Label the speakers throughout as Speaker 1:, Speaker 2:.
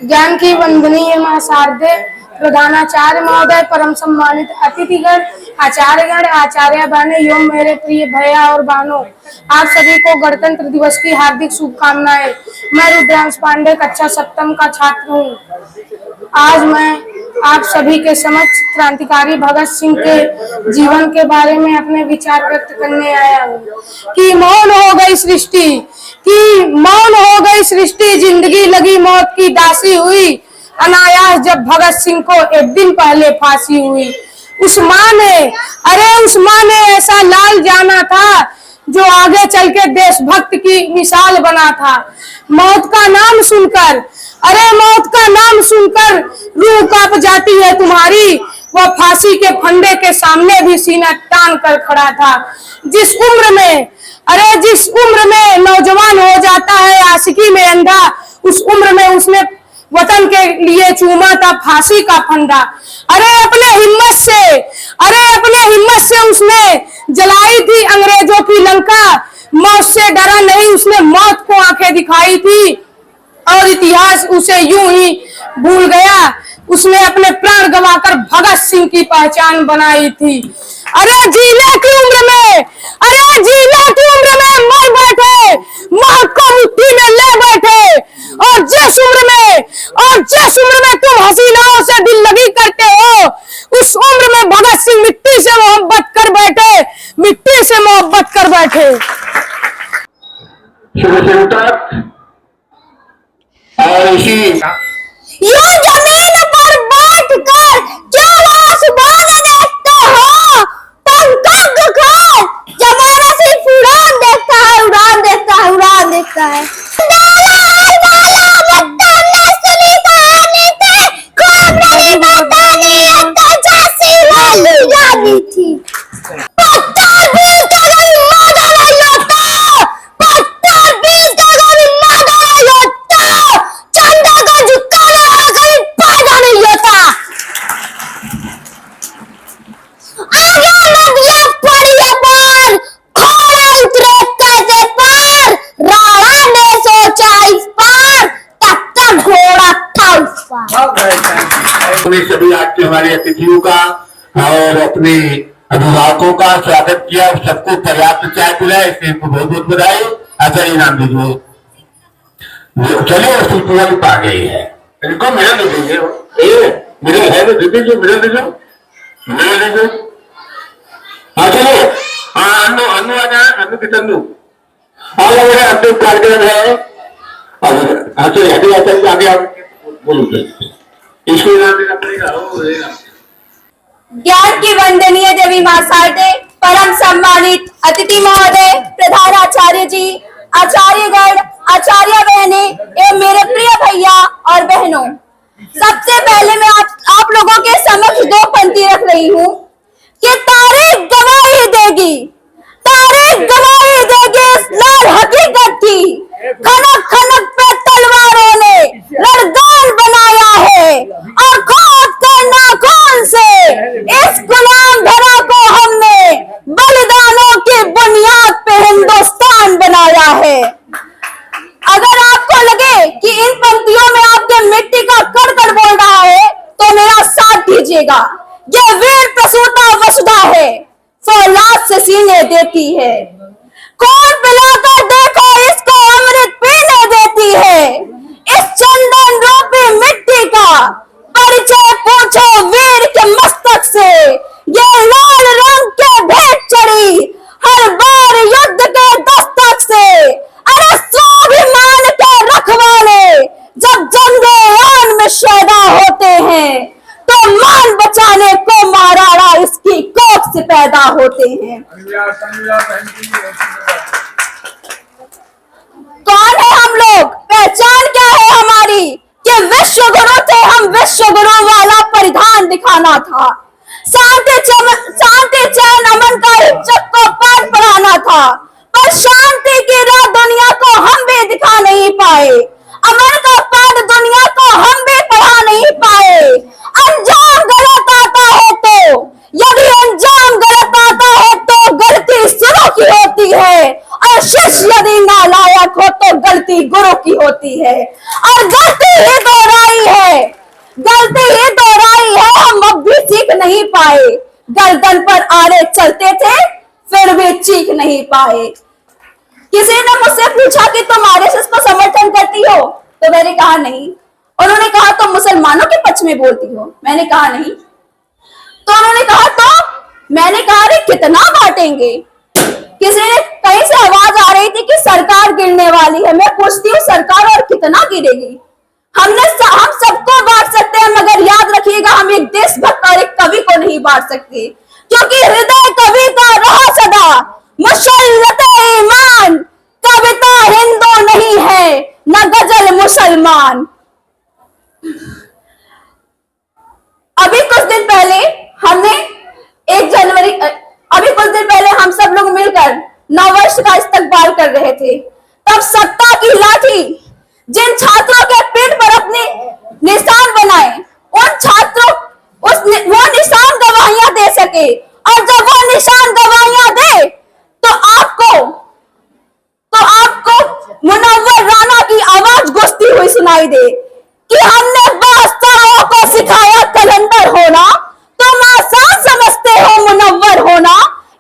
Speaker 1: ज्ञान की वंदनीय महासाध्य प्रधानाचार्य महोदय, परम सम्मानित अतिथिगण, आचार्यगण, आचार्य बहने एवं मेरे प्रिय भैया और बहनों, आप सभी को गणतंत्र दिवस की हार्दिक शुभकामनाएं। मैं रुद्रांश पांडे कक्षा 7वीं का छात्र हूँ। आज मैं आप सभी के समक्ष क्रांतिकारी भगत सिंह के जीवन के बारे में अपने विचार व्यक्त करने आया हूँ। कि मौन हो गई सृष्टि, जिंदगी लगी मौत की दासी हुई, अनायास जब भगत सिंह को एक दिन पहले फांसी हुई। उस माँ ने ऐसा लाल जाना था जो आगे चल के देशभक्त की मिसाल बना था। मौत का नाम सुनकर रूह कांप जाती है तुम्हारी। वह फांसी के फंदे के सामने भी सीना तान कर खड़ा था। जिस उम्र में नौजवान हो जाता है आशिकी में अंधा, उस उम्र में उसने वतन के लिए चूमा था फांसी का फंदा। अपने हिम्मत से उसने जलाई थी अंग्रेजों की लंका। मौत से डरा नहीं, उसने मौत को आंखें दिखाई थी और इतिहास उसे यूं ही भूल गया। उसने अपने प्राण गंवाकर भगत सिंह की पहचान बनाई थी। जीने की उम्र में मर बैठे, मौत को मुट्ठी में ले बैठे। और जिस उम्र में तुम हसीनाओं से दिल लगी करते हो, उस उम्र में भगत सिंह मिट्टी से मोहब्बत कर बैठे।
Speaker 2: और इसी
Speaker 3: यूं जमीन पर बैठकर क्यों आसमान देखते हो? पंखा दुखाओ, जमाना सिर्फ उड़ान देखता है। जानी थी
Speaker 2: सभी आज के हमारे अतिथियों का और अपने अभिभावकों का स्वागत किया। सबको पर्याप्त चाय पिलाए, इसलिए इनको बहुत बहुत बधाई। आचार्य नाम दीजिए। चलिए पूरा पा गई है, इनको मिलन दे दीजिए। मिलन है तो दे दीजिए, मिलन दीजिए। हाँ चलिए, अन्नू आ जाए, अन्नू की तन्नू अन्नू कार्यक्रम है। आचार्य आगे बोलूँ इसको
Speaker 3: ज्ञान की वंदनीय देवी महासाध्य, परम सम्मानित अतिथि महोदय, प्रधानाचार्य जी, आचार्यगण, आचार्य बहने एवं मेरे प्रिय भैया और बहनों, सबसे पहले मैं आप लोगों के समक्ष दो पंक्ति रख रही हूँ कि तारीख गवाही देगी इस लाल हकीकत की। खनक खनक पे तलवारों ने लड़गाल बनाया है, और खून के नाखून से इस गुलाम धरा को हमने बलिदानों की बुनियाद पे हिंदुस्तान बनाया है। अगर आपको लगे कि इन पंक्तियों में आपके मिट्टी का कड़कड़ बोल रहा है तो मेरा साथ दीजिएगा। ये वीर प्रसूता वसुधा है, फौलाद से सीने देती है। खून पिलाकर देखो इसको अमृत पीने देती है। इस चंदन रूपी मिट्टी का परिचय पूछो वीर के मस्तक से। ये लाल रंग के भेंट चढ़ी हर बार युद्ध के दस्तक से। स्वाभिमान के रखवाले जब जंगे में शैदा होते हैं, तो मान बचाने को महाराणा इसकी कोख से पैदा होते हैं। कौन है हम लोग? पहचान क्या है हमारी? कि विश्व गुरु थे हम, विश्व गुरु वाला परिधान दिखाना था। शांति चैन अमन का इज्जत को पाठ पढ़ाना था, पर शांति की राह दुनिया को हम भी दिखा नहीं पाए। अमन का पाठ दुनिया को हम भी पढ़ा नहीं पाए। अंजाम गलत आता है तो, यदि अंजाम गलत आता है तो गलती शुरू की होती है। नहीं पाए, गर्दन पर आड़े चलते थे फिर भी चीख नहीं पाए। किसी ने मुझसे पूछा कि तुम आरएसएस को समर्थन करती हो, तो मैंने कहा नहीं। उन्होंने कहा तुम मुसलमानों के पक्ष में बोलती हो, मैंने कहा नहीं। तो उन्होंने कहा तो मैंने कहा अरे कितना बांटेंगे। किसी ने कहीं से आवाज आ रही थी कि सरकार गिरने वाली है। मैं पूछती हूँ सरकार और कितना गिरेगी। हम सबको बांट सकते हैं, मगर याद रखिएगा हम एक देशभक्त और एक कवि को नहीं बांट सकते, क्योंकि हृदय कवि का रहा सदा मुसल्लत ईमान। कविता हिंदू नहीं है न गजल मुसलमान। अभी कुछ दिन पहले हम सब लोग मिलकर नववर्ष का इस्तकबाल कर रहे थे। तब सत्ता की लाठी जिन छात्रों के पीठ पर अपने निशान बनाए, उन छात्रों वो निशान गवाहियां दे सके, और जब वो निशान गवाहियां दे तो आपको मुनव्वर राना की आवाज गूंजती हुई सुनाई दे कि हमने बादशाहों को सिखाया कलंदर होना, तुम आसान समझते हो मुनव्वर होना,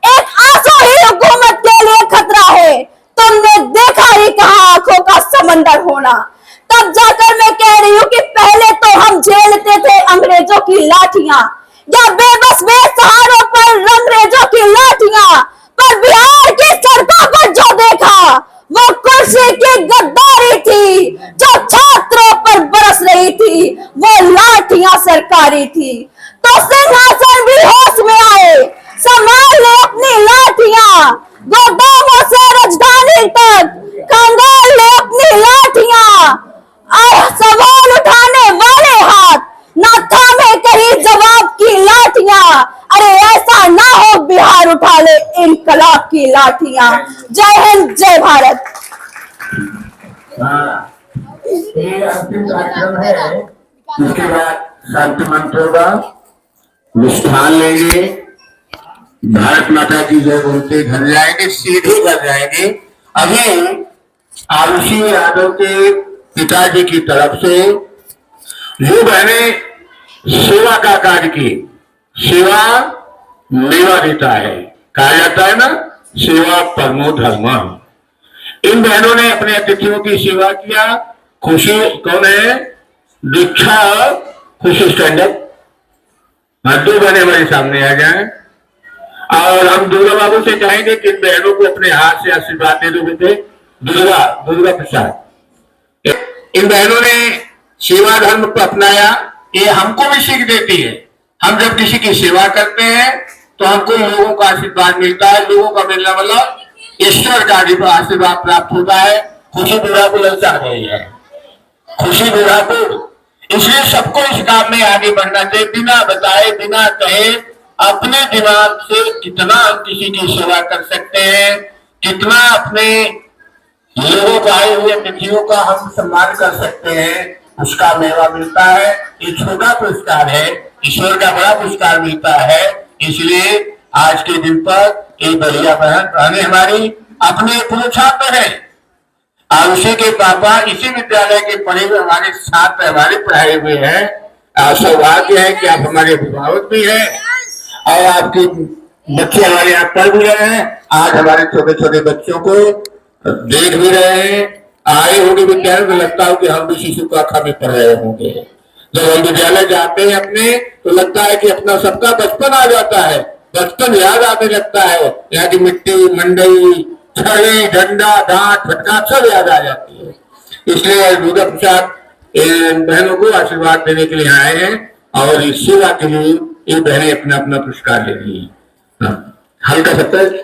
Speaker 3: एक आंसू ही हुकूमत के लिए खतरा है, तुमने देखा ही कहा आंखों का समंदर होना। तब जाकर मैं कह रही हूँ कि पहले तो हम झेलते थे अंग्रेजों की लाठियां, या बेबस बेसहारों पर अंग्रेजों की लाठियां, पर बिहार की सड़कों पर जो देखा वो कुर्सी की गद्दारी थी, जो छात्रों पर बरस रही थी वो लाठियां सरकारी थी। तो सिंहासन भी होश में आए, संभाल ले अपनी लाठियां, गोदामों से राजधानी तक खंगाल ले अपनी लाठियां, सवाल उठाने वाले हाथ ना थामे कहीं जवाब की लाठियां। अरे ऐसा ना हो बिहार उठा ले इनकलाब की लाठियां। जय हिंद, जय भारत।
Speaker 2: ये अंतिम कार्यक्रम है, इसके बाद शांति मंत्र होगा, मिष्ठान लेंगे, भारत माता की जय बोलते घर जाएंगे, सीधे घर जाएंगे। अभी आरुषि यादव के पिताजी की तरफ से वो बहने सेवा का कार्य की, सेवा मेवा देता है, कहा जाता है ना, सेवा परमो धर्म। इन बहनों ने अपने अतिथियों की सेवा किया। खुशी कौन है? दीक्षा खुशी स्टैंडअप, दो बहने हमारे सामने आ जाएं, और हम दुर्गा बाबू से कहेंगे कि इन बहनों को अपने हाथ से आशीर्वाद दे दो। बेटे दुर्गा प्रसाद, इन बहनों ने सेवा धर्म को अपनाया, ये हमको भी सीख देती है। हम जब किसी की सेवा करते हैं तो हमको लोगों का आशीर्वाद मिलता है, लोगों का मिलना मतलब ईश्वर का आशीर्वाद प्राप्त होता है। खुशी बुरा को ललचा रही है, खुशी बुरा को, इसलिए सबको इस काम में आगे बढ़ना चाहिए, बिना बताए बिना कहे अपने दिमाग से कितना हम किसी की सेवा कर सकते हैं, कितना अपने लोगों को आए हुए अतिथियों का हम सम्मान कर सकते हैं, उसका मेवा मिलता है। ये छोटा पुरस्कार है, ईश्वर का बड़ा पुरस्कार मिलता है। इसलिए आज के दिन पर एक बढ़िया बहन हमारी अपने पूर्व छात्र है, आरुषि के पापा इसी विद्यालय के पढ़े हुए हमारे साथ हमारे पढ़ाए हुए हैं। सौभाग्य है कि आप हमारे अभिभावक भी हैं और आपके बच्चे हमारे यहाँ पढ़ भी रहे हैं। आज हमारे छोटे छोटे बच्चों को देख भी रहे हैं, आए होंगे विद्यालय में, लगता हो कि हम भी शिशु कक्षा में पढ़ रहे होंगे। जब हम विद्यालय जाते हैं अपने, तो लगता है कि अपना सबका बचपन आ जाता है, बचपन याद आने लगता है। यहाँ की मिट्टी, मंडई, छड़ी, डंडा, डांट, फटका सब याद आ जाती है। इसलिए दुर्गा प्रसाद बहनों को आशीर्वाद देने के लिए आए हैं, और इस सेवा के लिए ये बहनें अपना अपना पुरस्कार ले रही है। हल्का सत्तर,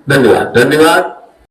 Speaker 2: धन्यवाद धन्यवाद।